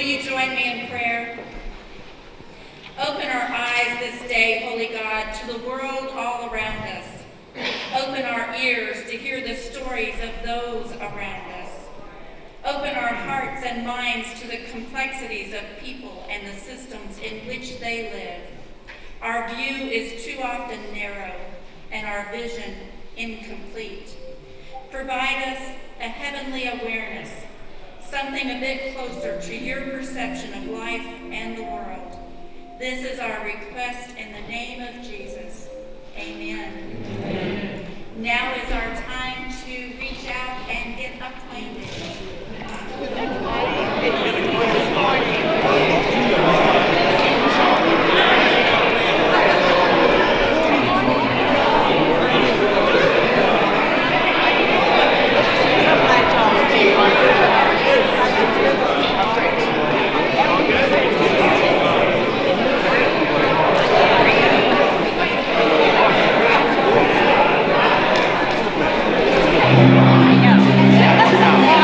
you join me in prayer? Open our eyes this day, Holy God, to the world all around us. Open our ears to hear the stories of those around us. Open our hearts and minds to the complexities of people and the systems in which they live. Our view is too often narrow and our vision incomplete. Provide us a heavenly awareness, something a bit closer to your perception of life and the world. This is our request in the name of Jesus. Amen. Amen. Now is our time to reach out and get acquainted. Yeah.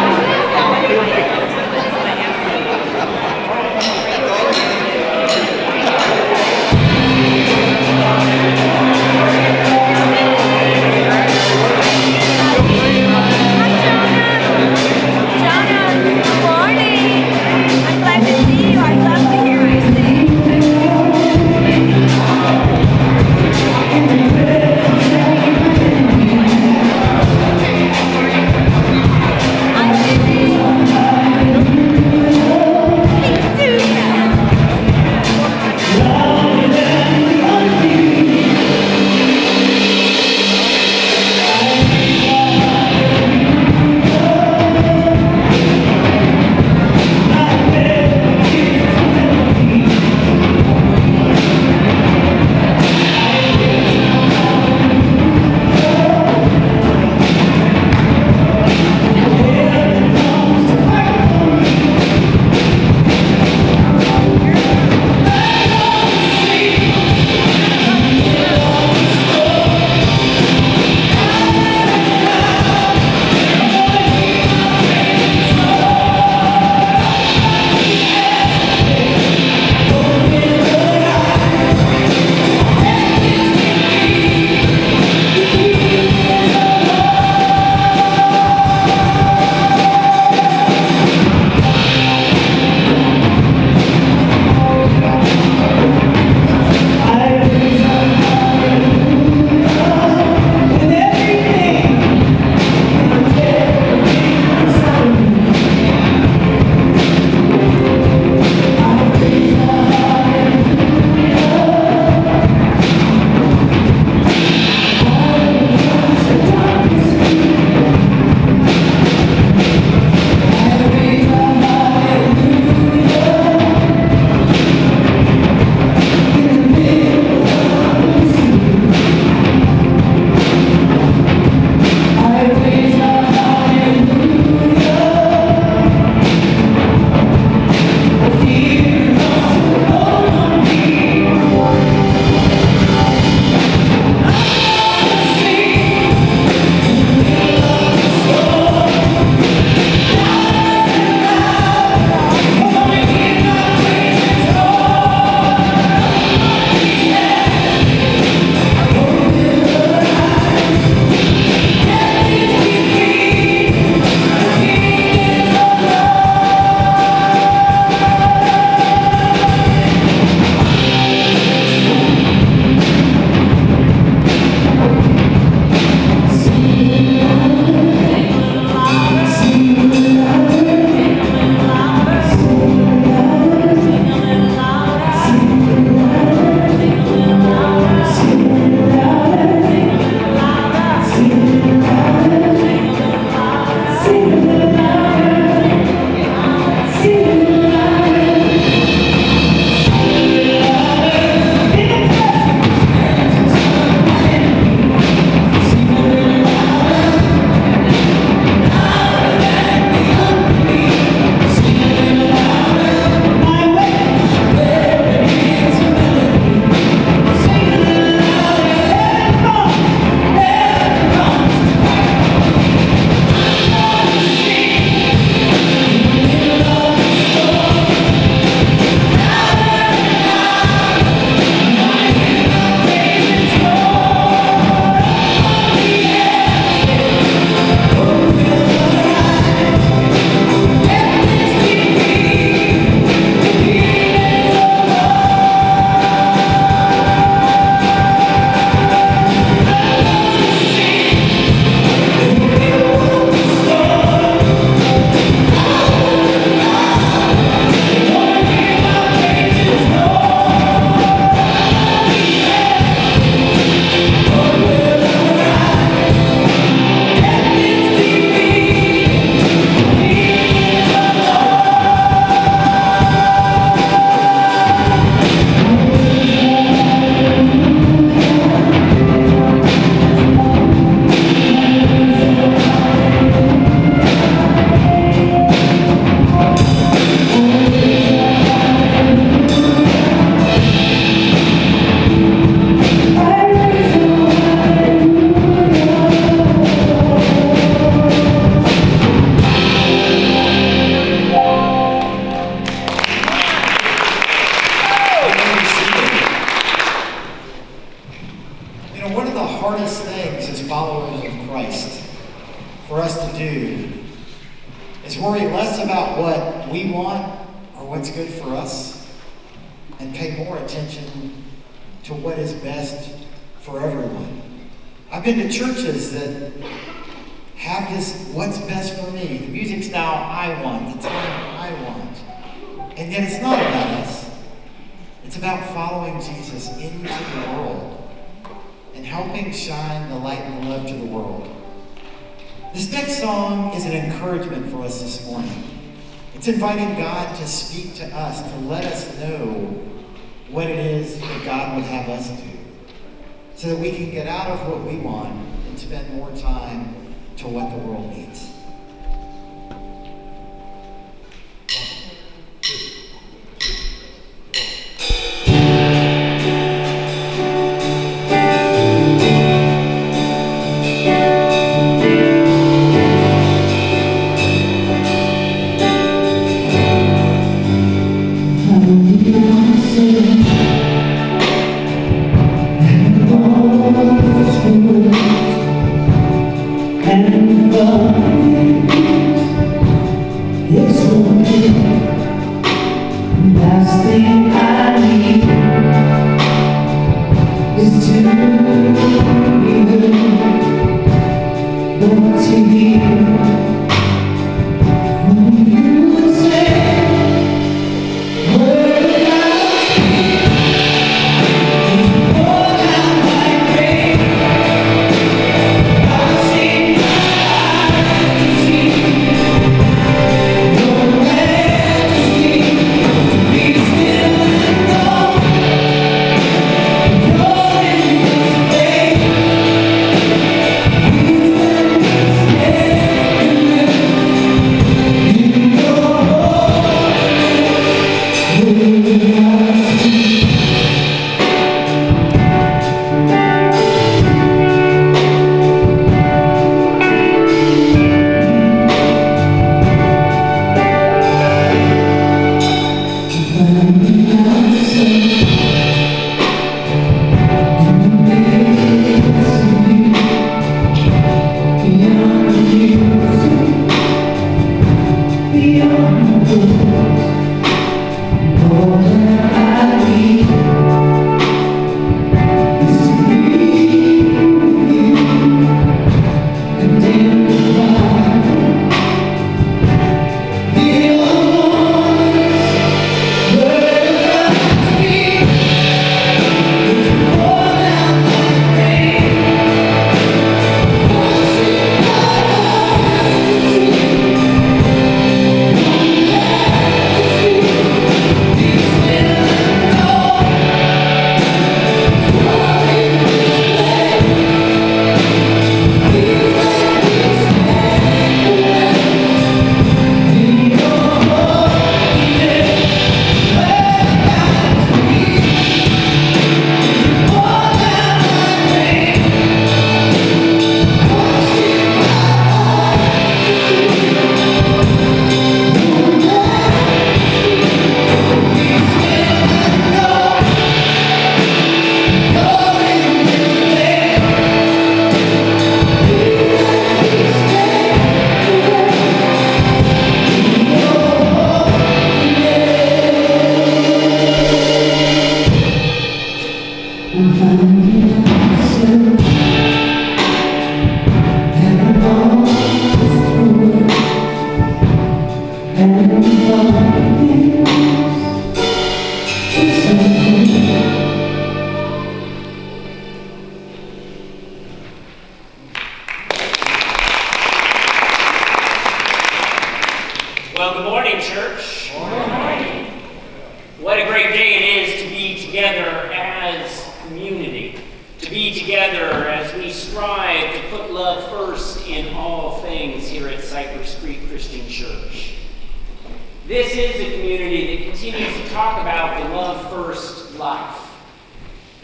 we want or what's good for us and pay more attention to what is best for everyone. I've been to churches that have this, what's best for me, the music style I want, the time I want. And yet it's not about us. It's about following Jesus into the world and helping shine the light and the love to the world. This next song is an encouragement for us this morning. It's inviting God to speak to us, to let us know what it is that God would have us do, so that we can get out of what we want and spend more time to what the world needs. Well, good morning, church. Good morning. What a great day it is to be together as community, to be together as we strive to put love first in all things here at Cypress Creek Christian Church. This is a community that continues to talk about the love first life.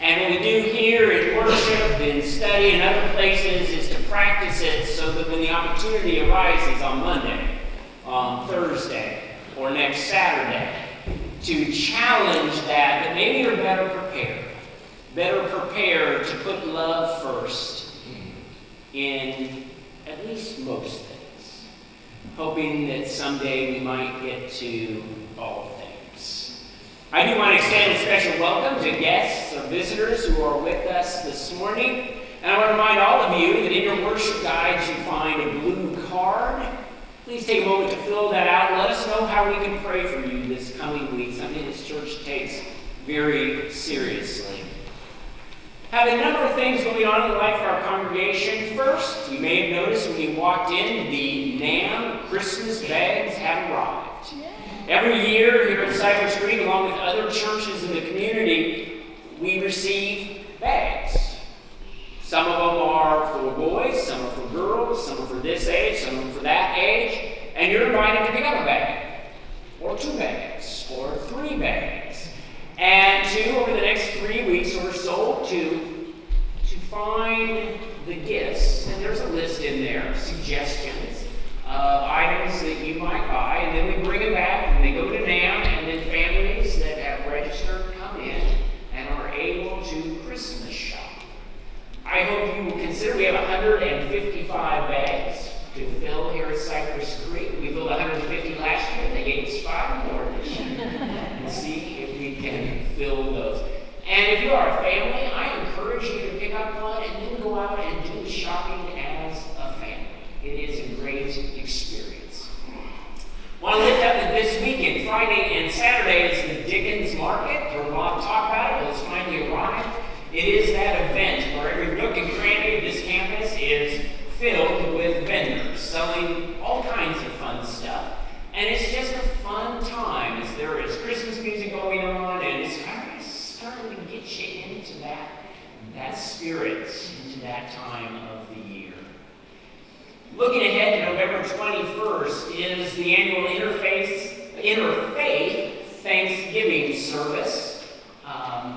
And what we do here in worship, in study, and other places is to practice it so that when the opportunity arises on Monday, on Thursday, or next Saturday, to challenge that, but maybe you're better prepared to put love first in at least most things. hoping that someday we might get to all things. I do want to extend a special welcome to guests or visitors who are with us this morning. And I want to remind all of you that in your worship guides you find a blue card. Please take a moment to fill that out and let us know how we can pray for you this coming week, something this church takes very seriously. Have a number of things going on in the life of our congregation. First, you may have noticed when you walked in, the NAM Christmas bags have arrived. Every year here at Cypress Creek, along with other churches in the community, we receive bags. Some of them are for boys, some are for girls, some are for this age, some are for that age, and you're invited to pick up a bag, or 2 bags, or 3 bags, and over the next 3 weeks or so, to find the gifts, and there's a list in there, suggestions of items that you might buy, and then we bring them back, and they go to NAM, and then families that have registered come in and are able to Christmas shop. I hope you will consider, we have 155 bags to fill here at Cypress Creek. We filled 150 last year, they gave us 5 more this year. And see if we can fill those. And if you are a family, I encourage you to pick up one and then go out and do shopping as a family. It is a great experience. I want to lift up that this weekend, Friday and Saturday, is the Dickens Market. Heard Bob talk about it, it's finally arrived. It is that event where every nook and cranny of this campus is filled with vendors selling all kinds of fun stuff. And it's just a fun time as there is Christmas music going on, and it's kind of starting to get you into that spirit, into that time of the year. Looking ahead to November 21st is the annual Interfaith Thanksgiving service.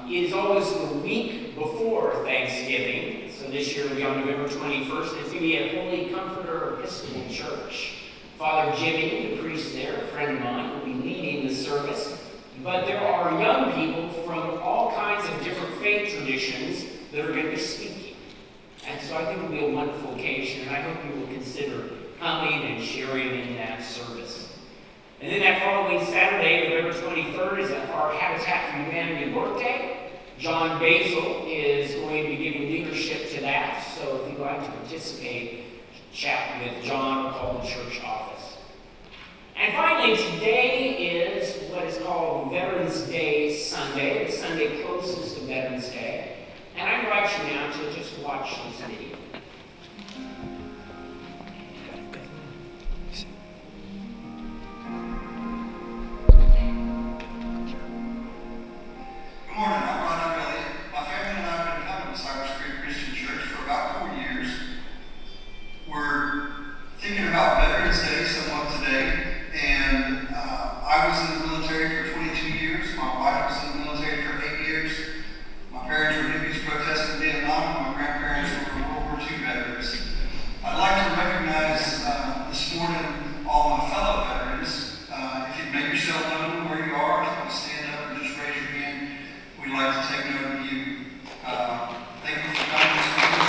It is always the week before Thanksgiving, so this year will be on November 21st. It's going to be at Holy Comforter Episcopal Church. Father Jimmy, the priest there, a friend of mine, will be leading the service. But there are young people from all kinds of different faith traditions that are going to be speaking. And so I think it will be a wonderful occasion, and I hope you will consider coming and sharing in that service. And then that following Saturday, November 23rd, is our Habitat for Humanity Work Day. John Basil is going to be giving leadership to that, so if you'd like to participate, chat with John or call the church office. And finally, today is what is called Veterans Day Sunday, the Sunday closest to Veterans Day. And I invite you now to just watch this video. Good morning, I'm Ron Elliott. My family and I have been coming to Cypress Creek Christian Church for about 4 years. We're thinking about Veterans Day somewhat today, and I was in the military for 22 years. My wife was in the military for 8 years. My parents were hippies protesting Vietnam, and my grandparents were World War II veterans. I'd like to recognize this morning all my fellow veterans. If you'd make yourself known where you are, if you want to stand up and just raise your hand, we'd like to take note of you. Thank you for coming this morning.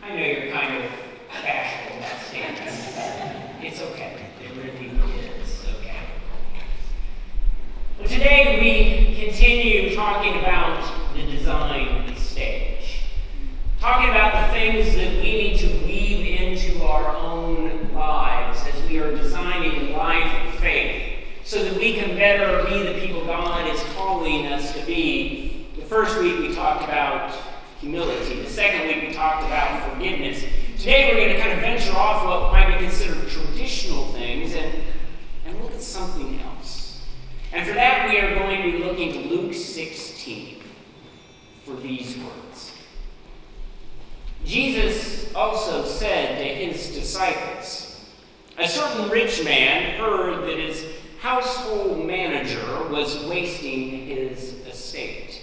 I know you're kind of bashful about standing. It's okay. It really is okay. Well, today we continue talking about the design of the stage. Talking about the things that we need to weave into our own lives as we are designing a life of faith so that we can better be the people God is calling us to be. The first week we talked about humility. The second week we talked about forgiveness. Today we're going to kind of venture off what might be considered traditional things and look at something else. And for that we are going to be looking to Luke 16 for these words. Jesus also said to his disciples, "A certain rich man heard that his household manager was wasting his estate.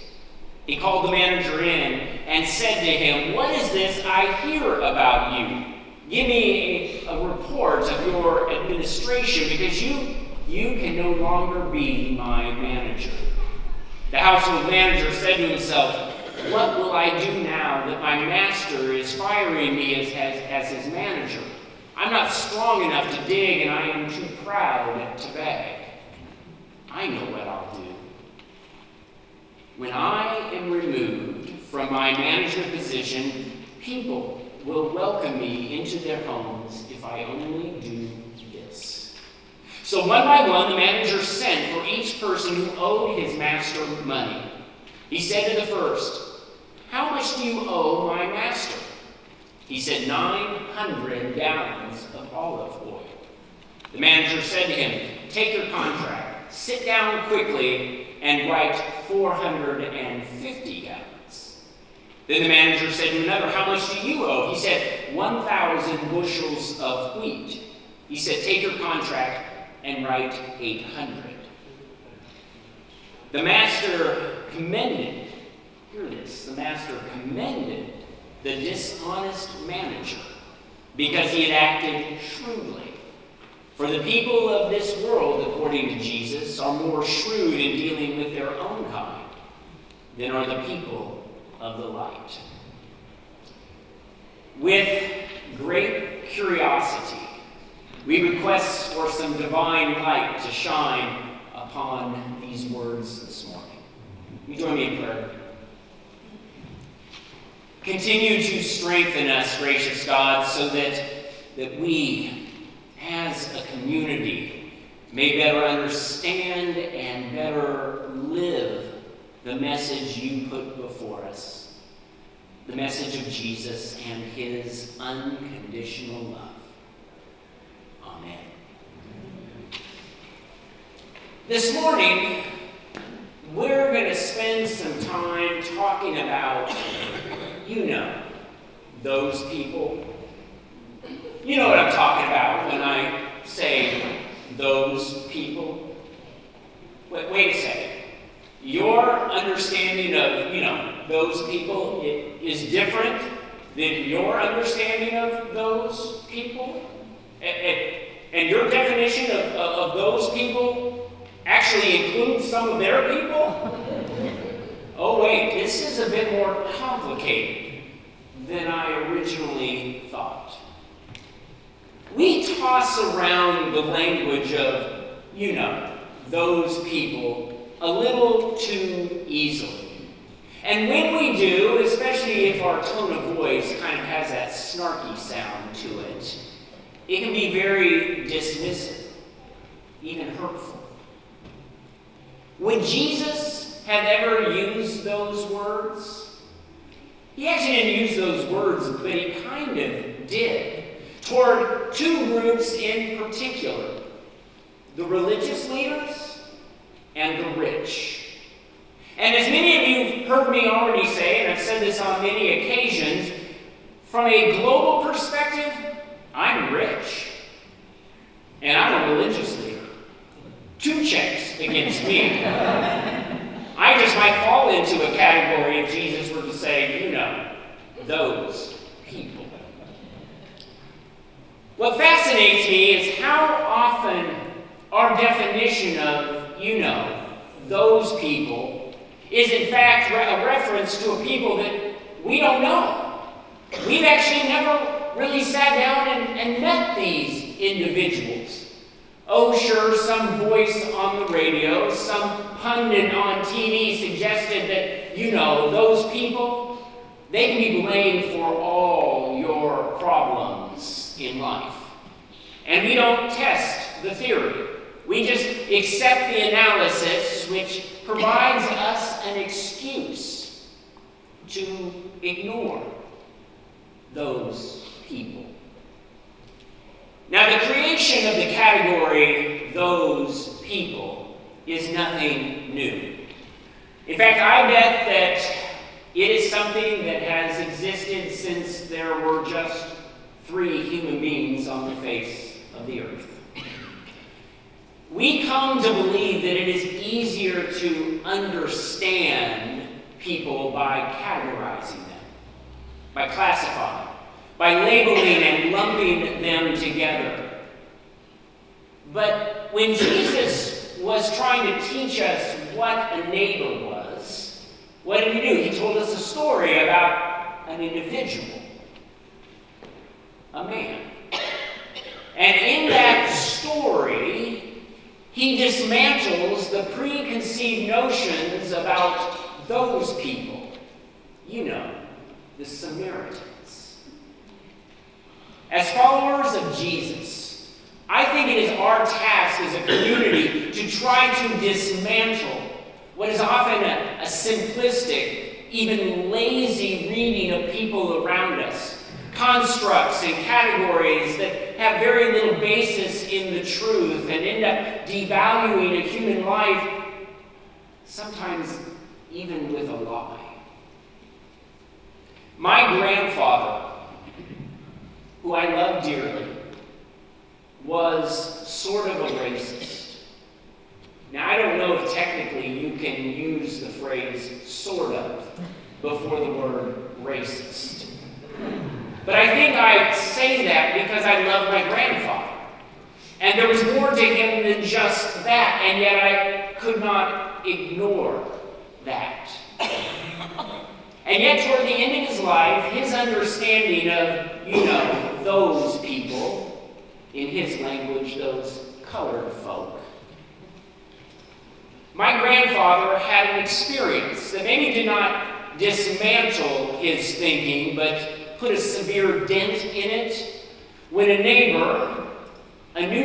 He called the manager in and said to him, 'What is this I hear about you? Give me a report of your administration, because you can no longer be my manager. The household manager said to himself, what will I do now that my master is firing me as his manager? I'm not strong enough to dig, and I am too proud to beg. I know what I'll do. When I am removed from my management position, people will welcome me into their homes if I only do this. So one by one, the manager sent for each person who owed his master money. He said to the first, how much do you owe my master? He said, 900 gallons of olive oil. The manager said to him, take your contract, sit down quickly, and write 450 gallons. Then the manager said to another, how much do you owe? He said, 1,000 bushels of wheat. He said, take your contract and write 800. The master commended, hear this, the master commended the dishonest manager because he had acted shrewdly. For the people of this world, according to Jesus, are more shrewd in dealing with their own kind than are the people of the light. With great curiosity, we request for some divine light to shine upon these words this morning. Will you join me in prayer? Continue to strengthen us, gracious God, so that we, as a community, may better understand and better live the message you put before us, the message of Jesus and his unconditional love. Amen. This morning, we're going to spend some time talking about, those people. You know what I'm talking about when I say those people. Wait a second. Your understanding of, those people is different than your understanding of those people? And your definition of those people actually includes some of their people? Oh wait, this is a bit more complicated than I originally thought. We toss around the language of, those people a little too easily. And when we do, especially if our tone of voice kind of has that snarky sound to it, it can be very dismissive, even hurtful. Would Jesus have ever used those words? He actually didn't use those words, but he kind of did, toward two groups in particular, the religious leaders and the rich. And as many of you have heard me already say, and I've said this on many occasions, from a global perspective, I'm rich. And I'm a religious leader. Two checks against me. I just might fall into a category if Jesus were to say, those people. What fascinates me is how often our definition of, those people is in fact a reference to a people that we don't know. We've actually never really sat down and met these individuals. Oh, sure, some voice on the radio, some pundit on TV suggested that, those people, they can be blamed for all your problems in life. And we don't test the theory. We just accept the analysis, which provides us an excuse to ignore those people. Now, the creation of the category, those people, is nothing new. In fact, I bet that it is something that has existed since there were just 3 human beings on the face of the earth. We come to believe that it is easier to understand people by categorizing them, by classifying. by labeling and lumping them together. But when Jesus was trying to teach us what a neighbor was, what did he do? He told us a story about an individual, a man. And in that story, he dismantles the preconceived notions about those people. You know, the Samaritans. As followers of Jesus, I think it is our task as a community to try to dismantle what is often a simplistic, even lazy reading of people around us. Constructs and categories that have very little basis in the truth and end up devaluing a human life, sometimes even with a lie. My grandfather, who I love dearly, was sort of a racist. Now, I don't know if technically you can use the phrase sort of before the word racist. But I think I say that because I love my grandfather. And there was more to him than just that, and yet I could not ignore that. And yet toward the end of his life, his understanding of, those people, in his language, those colored folk. My grandfather had an experience that maybe did not dismantle his thinking, but put a severe dent in it when a new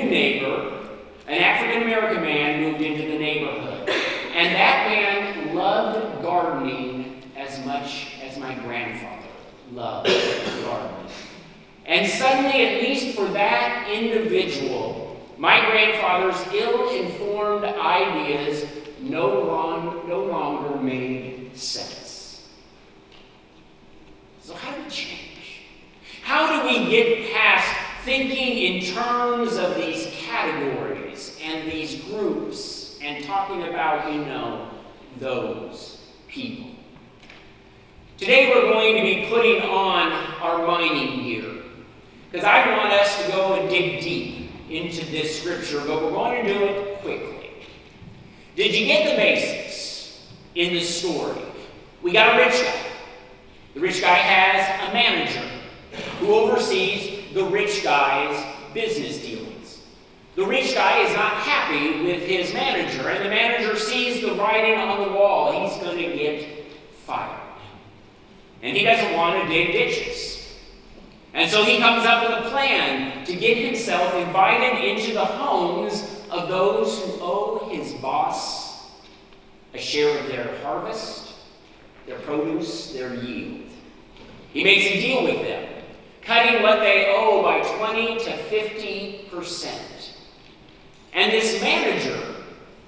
neighbor, an African-American man moved into the neighborhood. And that man loved gardening as much as my grandfather loved gardening. And suddenly, at least for that individual, my grandfather's ill-informed ideas no longer made sense. So how do we change? How do we get past thinking in terms of these categories and these groups and talking about, those people? Today we're going to be putting on our mining gear, because I want us to go and dig deep into this scripture, but we're going to do it quickly. Did you get the basics in the story? We got a rich guy. The rich guy has a manager who oversees the rich guy's business dealings. The rich guy is not happy with his manager, and the manager sees the writing on the wall. He's going to get fired. And he doesn't want to dig ditches. And so he comes up with a plan to get himself invited into the homes of those who owe his boss a share of their harvest, their produce, their yield. He makes a deal with them, cutting what they owe by 20 to 50%. And this manager,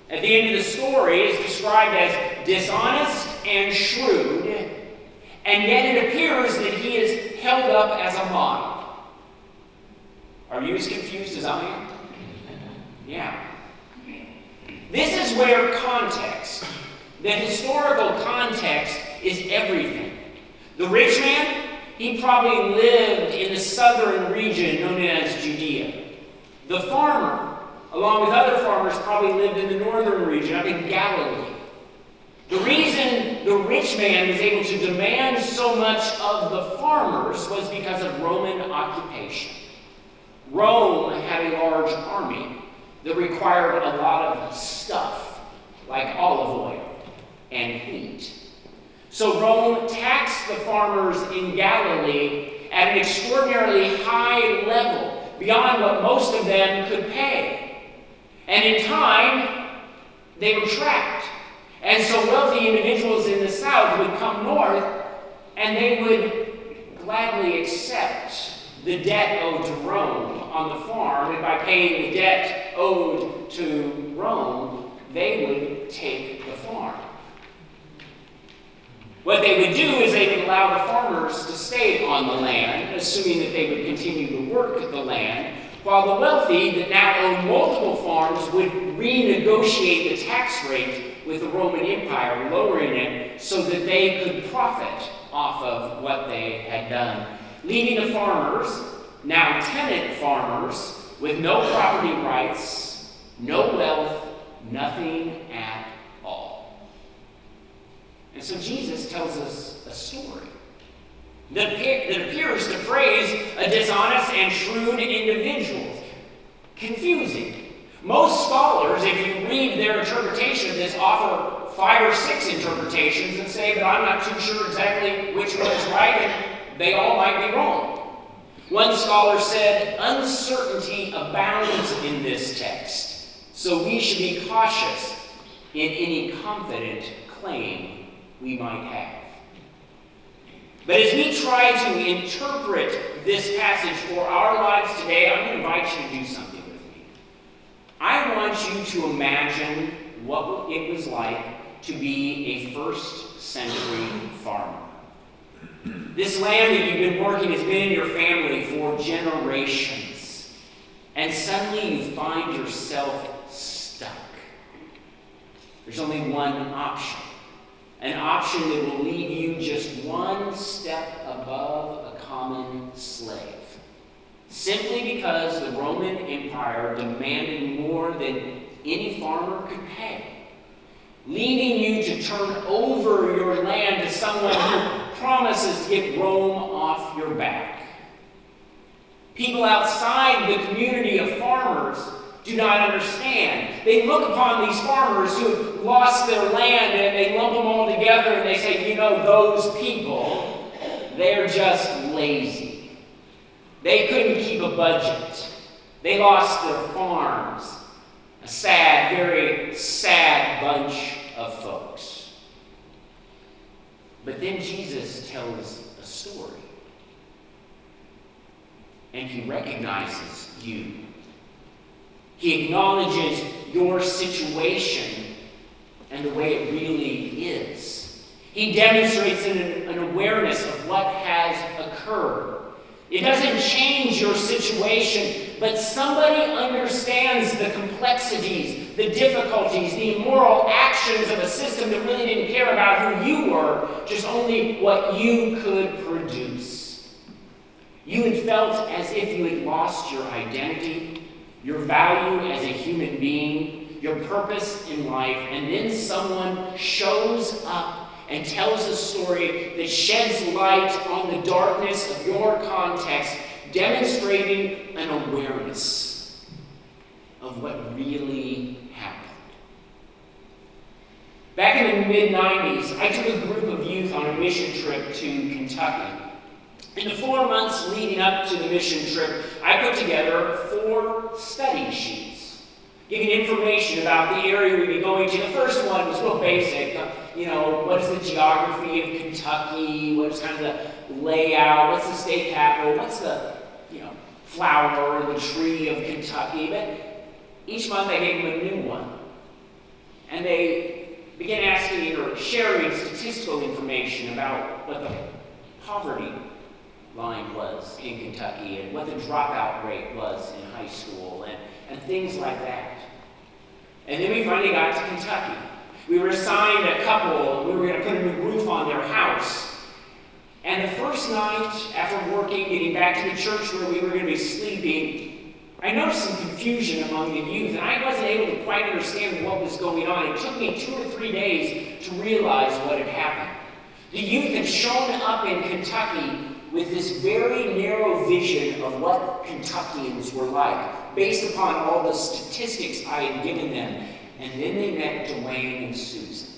at the end of the story, is described as dishonest and shrewd, and yet it appears that he is held up as a model. Are you as confused as I am? Yeah. This is where context, the historical context, is everything. The rich man, he probably lived in the southern region known as Judea. The farmer, along with other farmers, probably lived in the northern region, up in Galilee. The reason the rich man was able to demand so much of the farmers was because of Roman occupation. Rome had a large army that required a lot of stuff, like olive oil and wheat. So Rome taxed the farmers in Galilee at an extraordinarily high level, beyond what most of them could pay. And in time, they were trapped. And so wealthy individuals in the south would come north, and they would gladly accept the debt owed to Rome on the farm, and by paying the debt owed to Rome, they would take the farm. What they would do is they would allow the farmers to stay on the land, assuming that they would continue to work the land, while the wealthy that now owned multiple farms would renegotiate the tax rate with the Roman Empire, lowering it so that they could profit off of what they had done. leaving the farmers, now tenant farmers, with no property rights, no wealth, nothing at all. And so Jesus tells us a story that appears to praise a dishonest and shrewd individual. Confusing. Most scholars, if you read their interpretation of this, offer 5 or 6 interpretations and say that I'm not too sure exactly which one is right, and they all might be wrong. One scholar said, uncertainty abounds in this text, so we should be cautious in any confident claim we might have. But as we try to interpret this passage for our lives today, I'm going to invite you to do something with me. I want you to imagine what it was like to be a first century farmer. This land that you've been working has been in your family for generations, and suddenly you find yourself stuck. There's only one option. An option that will leave you just one step above a common slave. Simply because the Roman Empire demanded more than any farmer could pay. Leaving you to turn over your land to someone who promises to get Rome off your back. People outside the community of farmers do not understand. They look upon these farmers who lost their land and they lump them all together and they say, you know, those people, they're just lazy. They couldn't keep a budget. They lost their farms. A sad, very sad bunch of folks. But then Jesus tells a story. And he recognizes you. He acknowledges your situation and the way it really is. He demonstrates an awareness of what has occurred. It doesn't change your situation, but somebody understands the complexities, the difficulties, the immoral actions of a system that really didn't care about who you were, just only what you could produce. You had felt as if you had lost your identity, your value as a human being, your purpose in life, and then someone shows up and tells a story that sheds light on the darkness of your context, demonstrating an awareness of what really happened. Back in the mid-90s, I took a group of youth on a mission trip to Kentucky. In the 4 months leading up to the mission trip, I put together 4 study sheets, giving information about the area we'd be going to. The first one was real basic. What is the geography of Kentucky? What's kind of the layout? What's the state capital? What's the, flower or the tree of Kentucky? But each month I gave them a new one. And they began asking or sharing statistical information about what the poverty line was in Kentucky and what the dropout rate was in high school and things like that. And then we finally got to Kentucky. We were assigned a couple. We were going to put a new roof on their house. And the first night, after working, getting back to the church where we were going to be sleeping, I noticed some confusion among the youth, and I wasn't able to quite understand what was going on. It took me 2 or 3 days to realize what had happened. The youth had shown up in Kentucky with this very narrow vision of what Kentuckians were like, based upon all the statistics I had given them. And then they met Dwayne and Susan,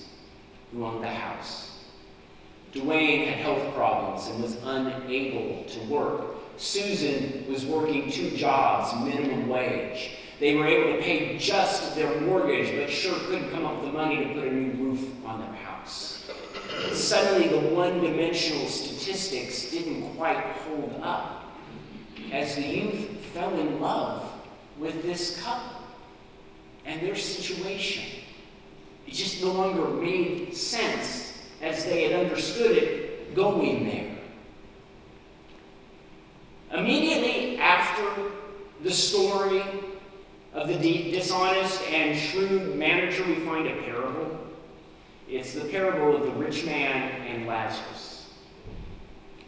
who owned the house. Dwayne had health problems and was unable to work. Susan was working 2 jobs, minimum wage. They were able to pay just their mortgage, but sure couldn't come up with the money to put a new roof on their house. Suddenly, the one-dimensional statistics didn't quite hold up as the youth fell in love with this couple and their situation. It just no longer made sense as they had understood it going there. Immediately after the story of the dishonest and shrewd manager, we find a parable. It's the parable of the rich man and Lazarus.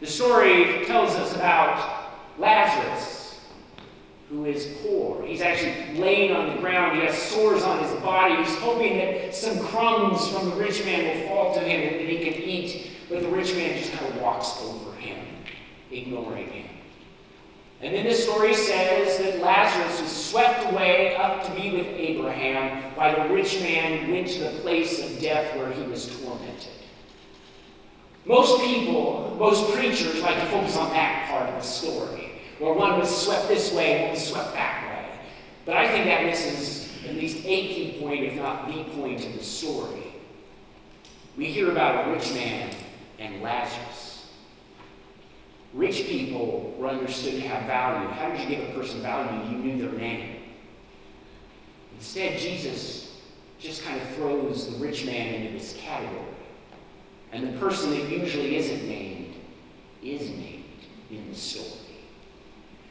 The story tells us about Lazarus, who is poor. He's actually laying on the ground. He has sores on his body. He's hoping that some crumbs from the rich man will fall to him and that he can eat. But the rich man just kind of walks over him, ignoring him. And then the story says that Lazarus was swept away up to be with Abraham while the rich man went to the place of death where he was tormented. Most people, most preachers like to focus on that part of the story, where one was swept this way and one was swept that way. But I think that misses at least a key point, if not the point of the story. We hear about a rich man and Lazarus. Rich people were understood to have value. How did you give a person value? You knew their name. Instead, Jesus just kind of throws the rich man into this category. And the person that usually isn't named is named in the story.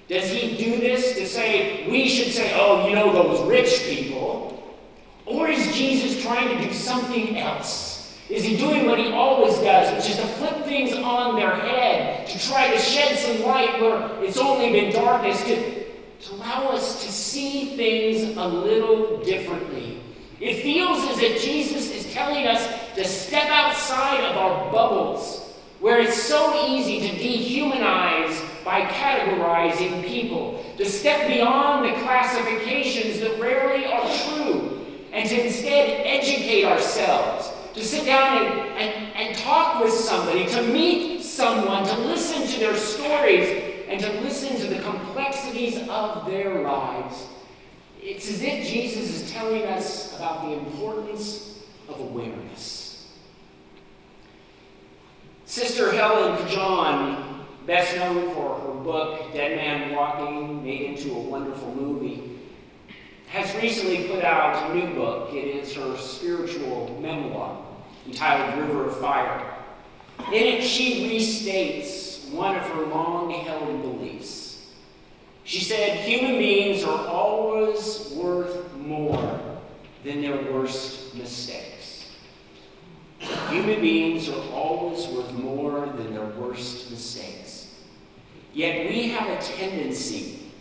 Does he do this to say, we should say, oh, you know, those rich people? Or is Jesus trying to do something else? Is he doing what he always does, which is to flip things on their head, to try to shed some light where it's only been darkness, to allow us to see things a little differently? It feels as if Jesus is telling us to step outside of our bubbles, where it's so easy to dehumanize by categorizing people, to step beyond the classifications that rarely are true, and to instead educate ourselves, to sit down and talk with somebody, to meet someone, to listen to their stories, and to listen to the complexities of their lives. It's as if Jesus is telling us about the importance of awareness. Sister Helen John, best known for her book, Dead Man Walking, made into a wonderful movie, has recently put out a new book. It is her spiritual memoir entitled River of Fire. In it, she restates one of her long-held beliefs. She said, human beings are always worth more than their worst mistakes. Human beings are always worth more than their worst mistakes. Yet we have a tendency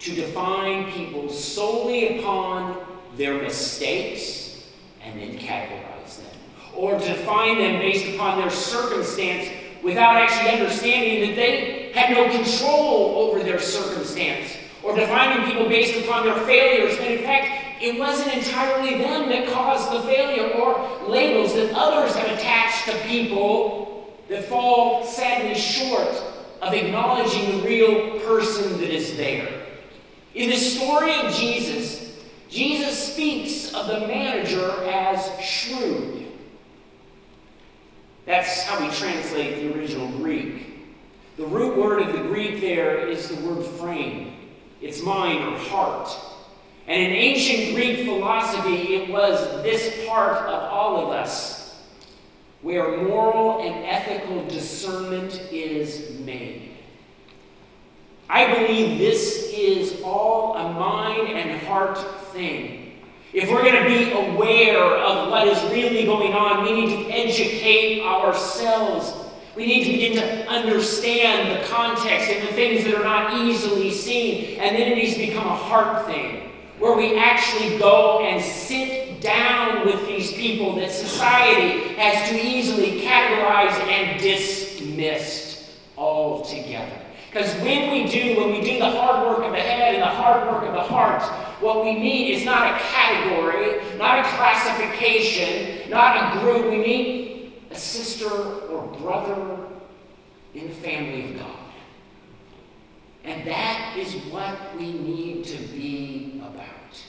to define people solely upon their mistakes and then categorize them, or to define them based upon their circumstance without actually understanding that they had no control over their circumstance, or defining people based upon their failures, when in fact it wasn't entirely them that caused the failure, or labels that others have attached to people that fall sadly short of acknowledging the real person that is there. In the story of Jesus, Jesus speaks of the manager as shrewd. That's how we translate the original Greek. The root word of the Greek there is the word frame. It's mind or heart. And in ancient Greek philosophy, it was this part of all of us where moral and ethical discernment is made. I believe this is all a mind and heart thing. If we're going to be aware of what is really going on, we need to educate ourselves. We need to begin to understand the context and the things that are not easily seen. And then it needs to become a heart thing, where we actually go and sit down with these people that society has too easily categorized and dismissed altogether. Because when we do the hard work of the head and the hard work of the heart, what we need is not a category, not a classification, not a group. We need a sister or brother in the family of God. And that is what we need to be about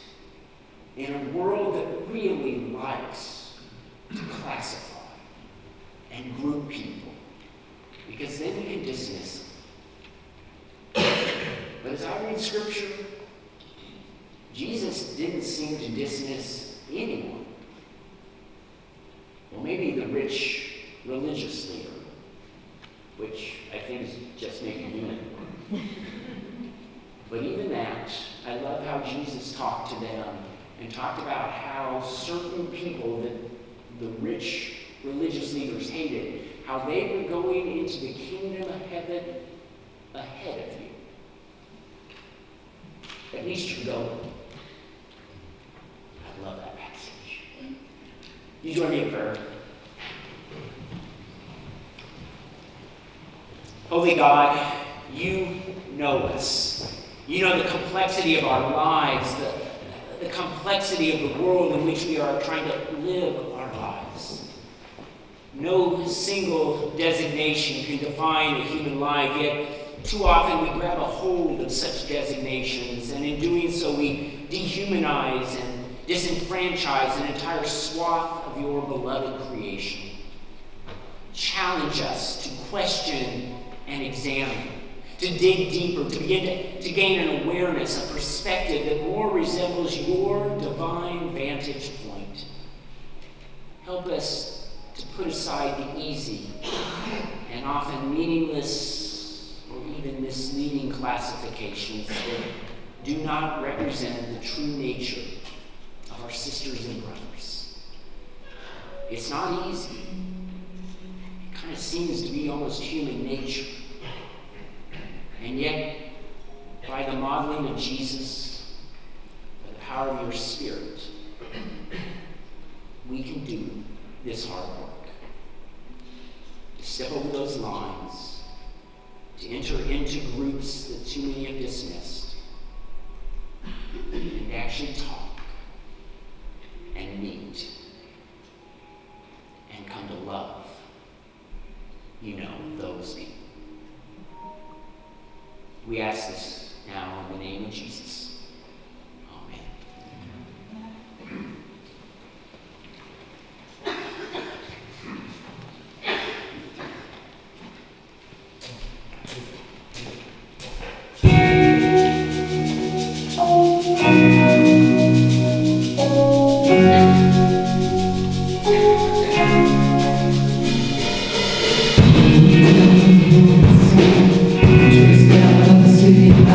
in a world that really likes to classify and group people, because then we can dismiss them. But as I read Scripture, Jesus didn't seem to dismiss anyone. Well, maybe the rich religious leader, which I think is just maybe human. But even that, I love how Jesus talked to them and talked about how certain people that the rich religious leaders hated how they were going into the kingdom of heaven ahead of you. At least you're going. I love that passage. You join me in prayer. Holy God, you know us. You know the complexity of our lives, the complexity of the world in which we are trying to live our lives. No single designation can define a human life, yet too often we grab a hold of such designations, and in doing so we dehumanize and disenfranchise an entire swath of your beloved creation. Challenge us to question and examine, to dig deeper, to begin to gain an awareness, a perspective that more resembles your divine vantage point. Help us to put aside the easy and often meaningless or even misleading classifications that do not represent the true nature of our sisters and brothers. It's not easy. It kind of seems to be almost human nature. And yet, by the modeling of Jesus, by the power of your Spirit, we can do this hard work. To step over those lines, to enter into groups that too many have dismissed, and actually talk and meet and come to love, those people. We ask this now in the name of Jesus. Amen. Just down the city.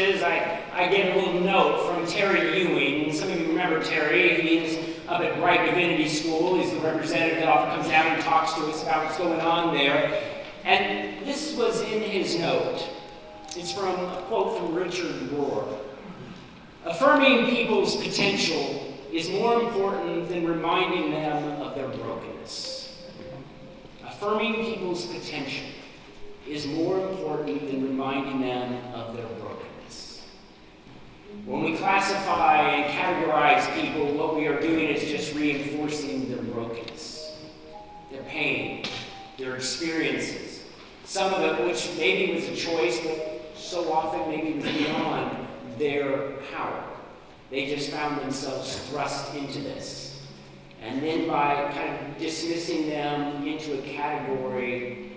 services, I get a little note from Terry Ewing. Some of you remember Terry. He is up at Wright Divinity School. He's the representative that often comes down and talks to us about what's going on there. And this was in his note. It's from a quote from Richard Rohr. Affirming people's potential is more important than reminding them of their brokenness. Affirming people's potential is more important than reminding them of their brokenness. When we classify and categorize people, what we are doing is just reinforcing their brokenness, their pain, their experiences, some of it which maybe was a choice, but so often maybe was beyond their power. They just found themselves thrust into this. And then by kind of dismissing them into a category,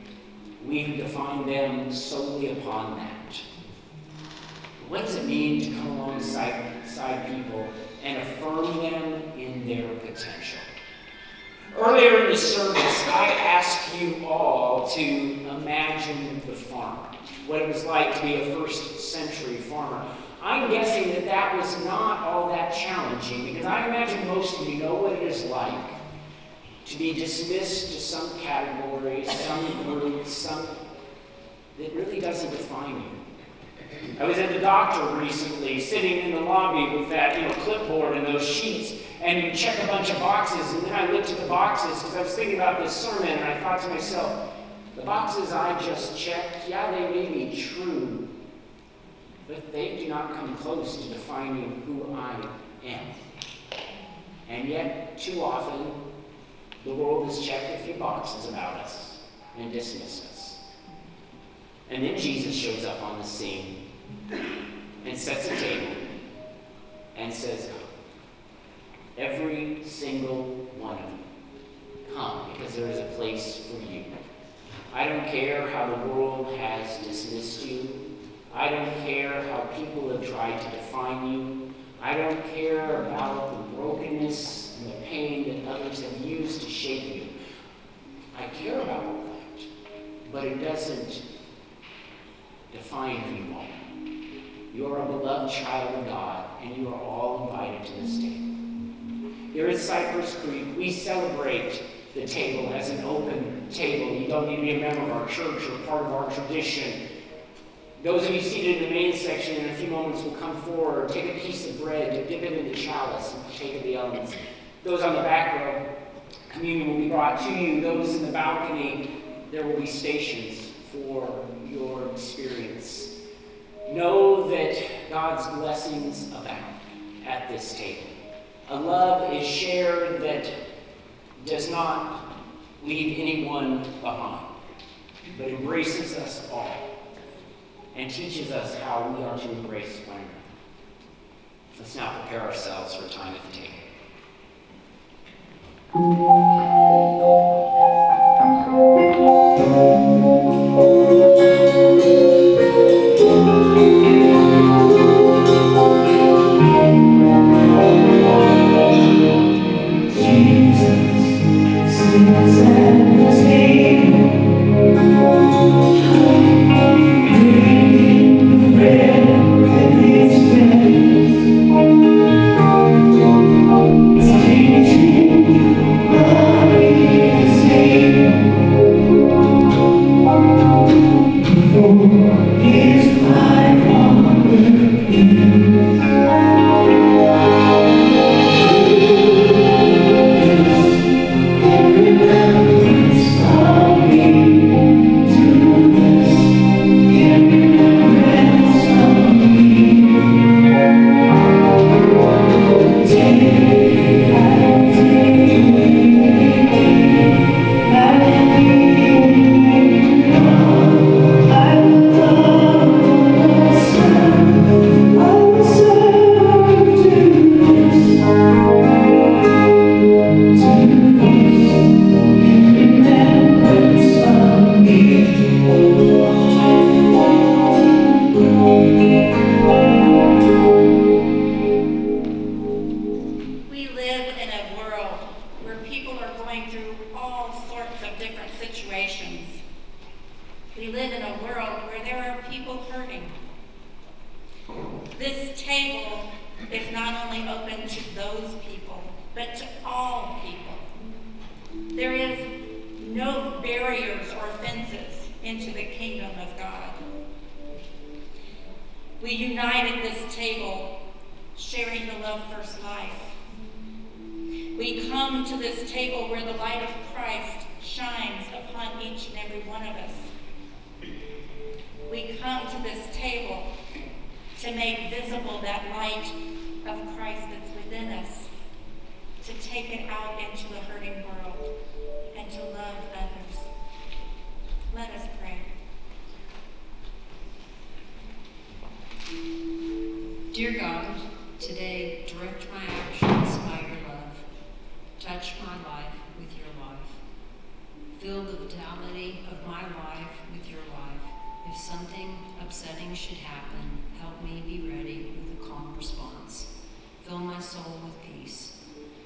we define them solely upon that. What does it mean to come alongside people and affirm them in their potential? Earlier in the service, I asked you all to imagine the farmer, what it was like to be a first-century farmer. I'm guessing that that was not all that challenging, because I imagine most of you know what it is like to be dismissed to some category, some group, some that really doesn't define you. I was at the doctor recently, sitting in the lobby with that clipboard and those sheets, and you check a bunch of boxes, and then I looked at the boxes because I was thinking about this sermon, and I thought to myself, the boxes I just checked, yeah, they may be true, but they do not come close to defining who I am. And yet, too often, the world has checked a few boxes about us and dismissed us. And then Jesus shows up on the scene and sets a table and says, every single one of you, come, because there is a place for you. I don't care how the world has dismissed you. I don't care how people have tried to define you. I don't care about the brokenness and the pain that others have used to shape you. I care about all that, but it doesn't define who you are. You are a beloved child of God, and you are all invited to this table. Here at Cypress Creek, we celebrate the table as an open table. You don't need to be a member of our church or part of our tradition. Those of you seated in the main section in a few moments will come forward, take a piece of bread, dip it in the chalice, and partake of the elements. Those on the back row, communion will be brought to you. Those in the balcony, there will be stations for your experience. Know that God's blessings abound at this table. A love is shared that does not leave anyone behind, but embraces us all and teaches us how we are to embrace one another. Let's now prepare ourselves for time at the table. We live in a world where there are people hurting. This table is not only open to those people, but to all people. There is no barriers or fences into the kingdom of God. We unite at this table, sharing the love first life. We come to this table where the light of Christ shines upon each and every one of us. We come to this table to make visible that light of Christ that's within us, to take it out into the hurting world, and to love others. Let us pray. Dear God, today direct my actions by your love. Touch my life with your life. Fill the vitality of my life with your life. If something upsetting should happen, help me be ready with a calm response. Fill my soul with peace.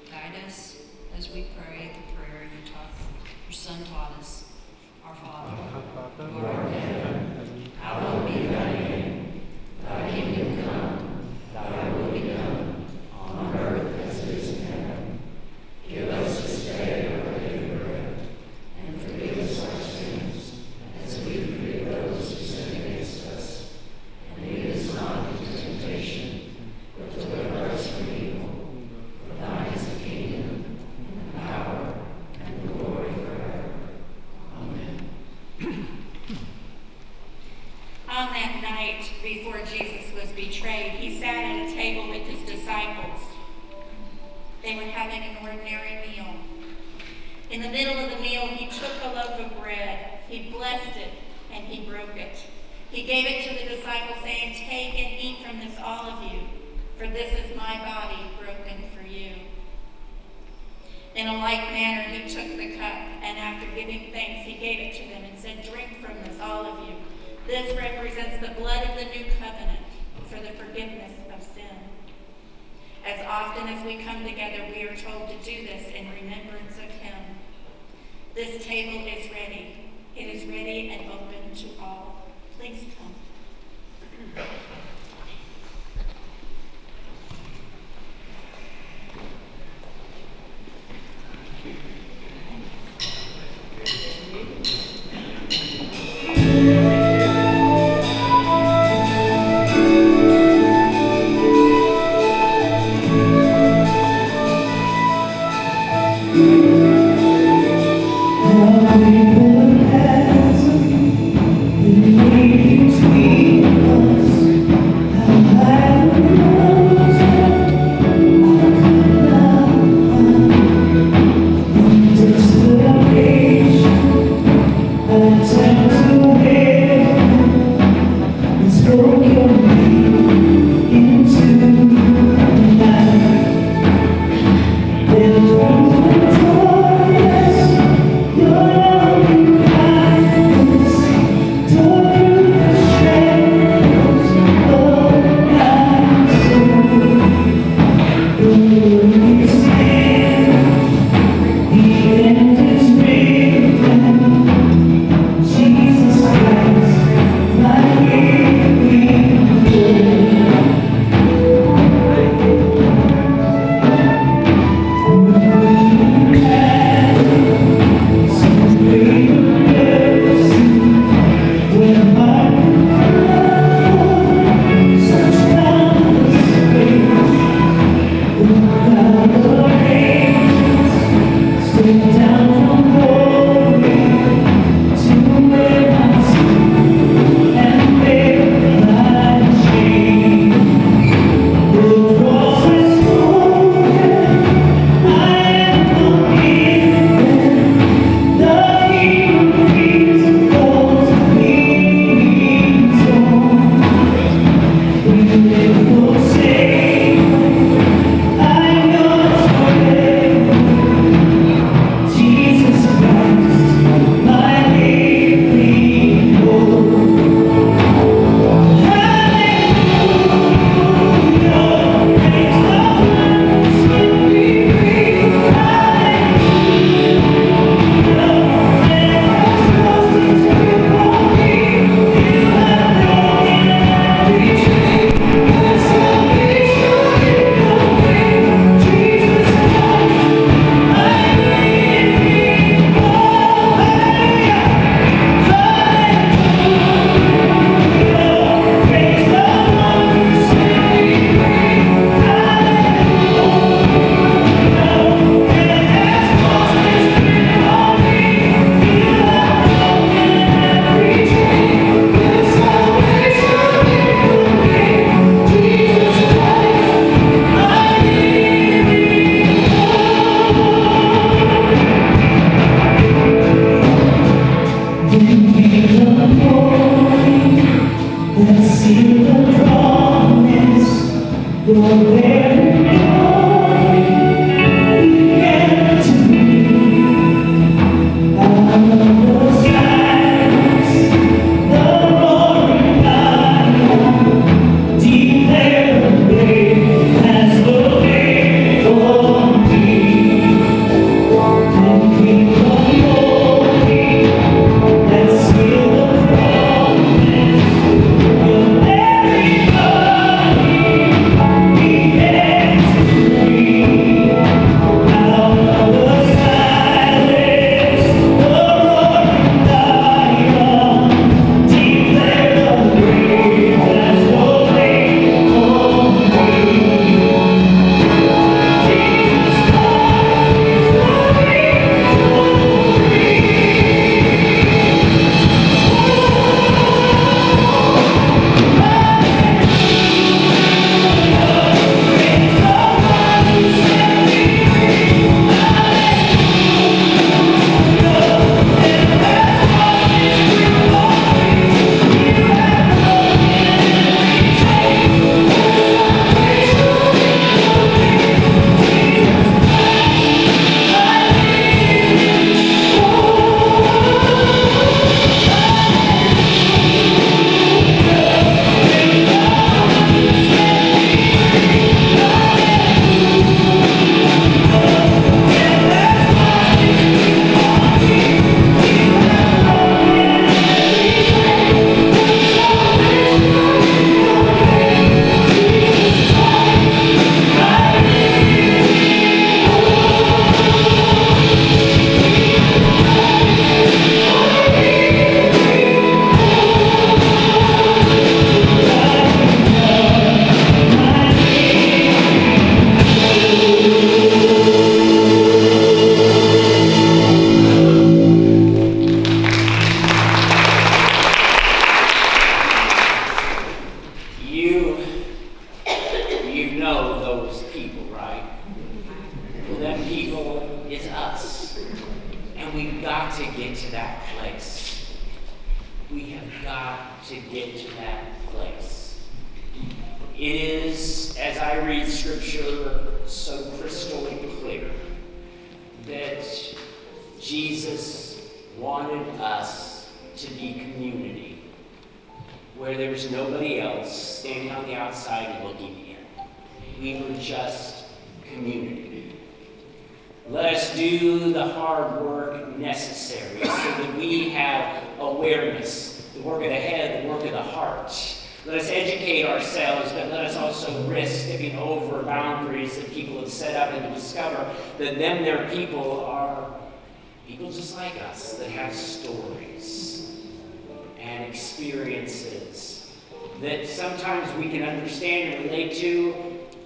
Guide us as we pray the prayer your Son taught us. Our Father, who art in heaven, hallowed be thy name. Thy kingdom come, thy will be done, on earth as it is in heaven. Give us this day our daily bread, and forgive us our sins, as we forgive those who sin against us. And lead us not into temptation, but deliver us from evil. For thine is the kingdom, and the power, and the glory forever. Amen. On that night before Jesus was betrayed, he sat at a table with his disciples. They were having an ordinary meal. In the middle of the meal, he took a loaf of bread, he blessed it, and he broke it. He gave it to the disciples, saying, "Take and eat from this, all of you, for this is my body broken for you." In a like manner, he took the cup, and after giving thanks, he gave it to them and said, "Drink from this, all of you. This represents the blood of the new covenant for the forgiveness of sin." As often as we come together, we are told to do this in remembrance of him. This table is ready. It is ready and open to all. Please come. When to get to that place. It is, as I read Scripture, so crystal clear that Jesus wanted us to be community, where there was nobody else standing on the outside looking in. We were just community. Let us do the hard work necessary so that we have awareness, the work of the head, the work of the heart. Let us educate ourselves, but let us also risk stepping over boundaries that people have set up and to discover that their people are people just like us that have stories and experiences that sometimes we can understand and relate to,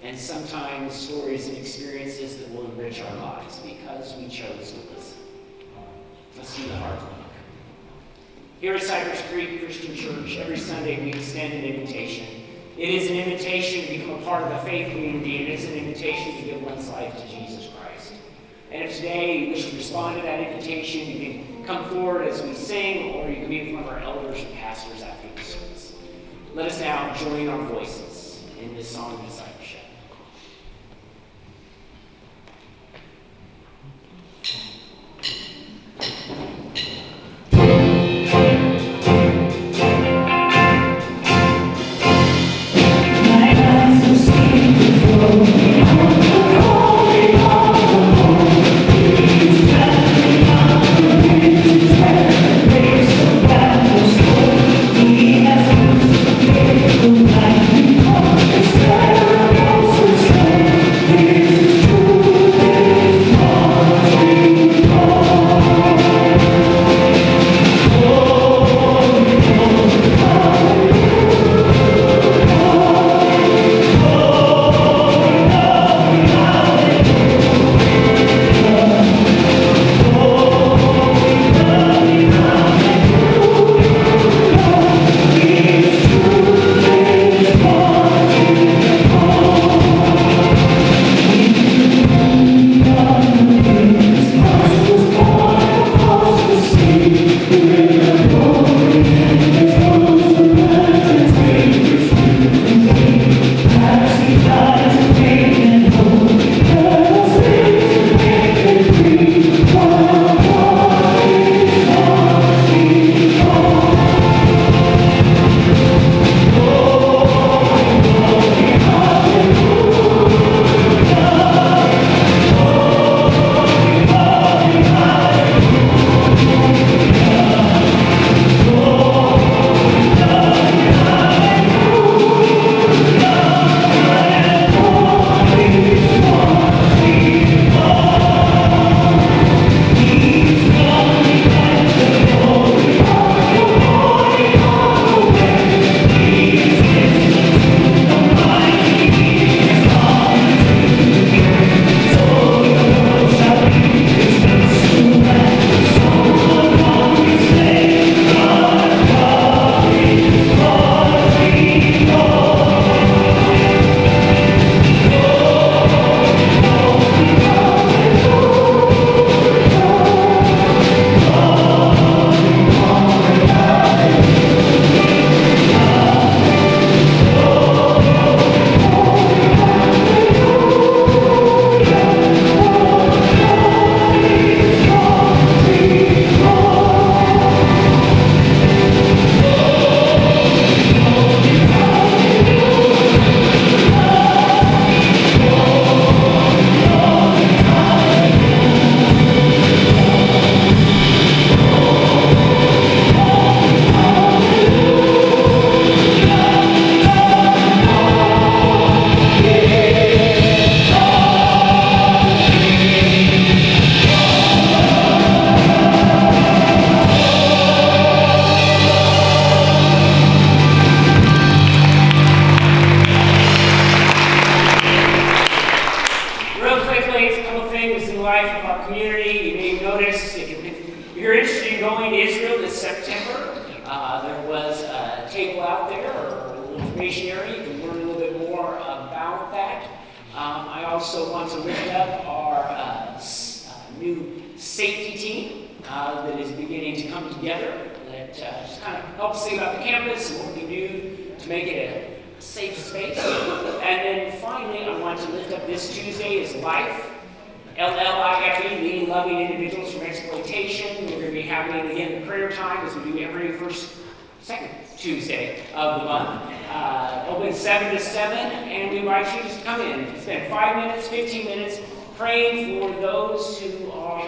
and sometimes stories and experiences that will enrich our lives because we chose to listen. Let's do the hard work. Here at Cypress Creek Christian Church, every Sunday we extend an invitation. It is an invitation to become a part of the faith community, and it is an invitation to give one's life to Jesus Christ. And if today you wish to respond to that invitation, you can come forward as we sing, or you can meet with one of our elders and pastors after the service. Let us now join our voices in this song of discipleship. that just kind of helps see about the campus and what we do to make it a safe space. And then finally, I want to lift up this Tuesday is Life. LLIFE, Leading Loving Individuals from Exploitation. We're going to be having, again, the prayer time as we do every second Tuesday of the month. Open 7 to 7, and we invite you to just come in. Spend 5 minutes, 15 minutes praying for those who are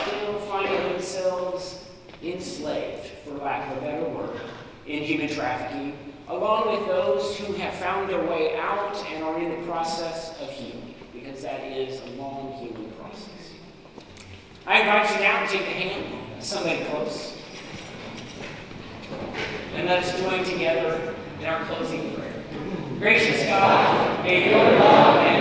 still finding themselves enslaved, for lack of a better word, in human trafficking, along with those who have found their way out and are in the process of healing, because that is a long healing process. I invite you now to take the hand of somebody close, and let us join together in our closing prayer. Gracious God, may your love and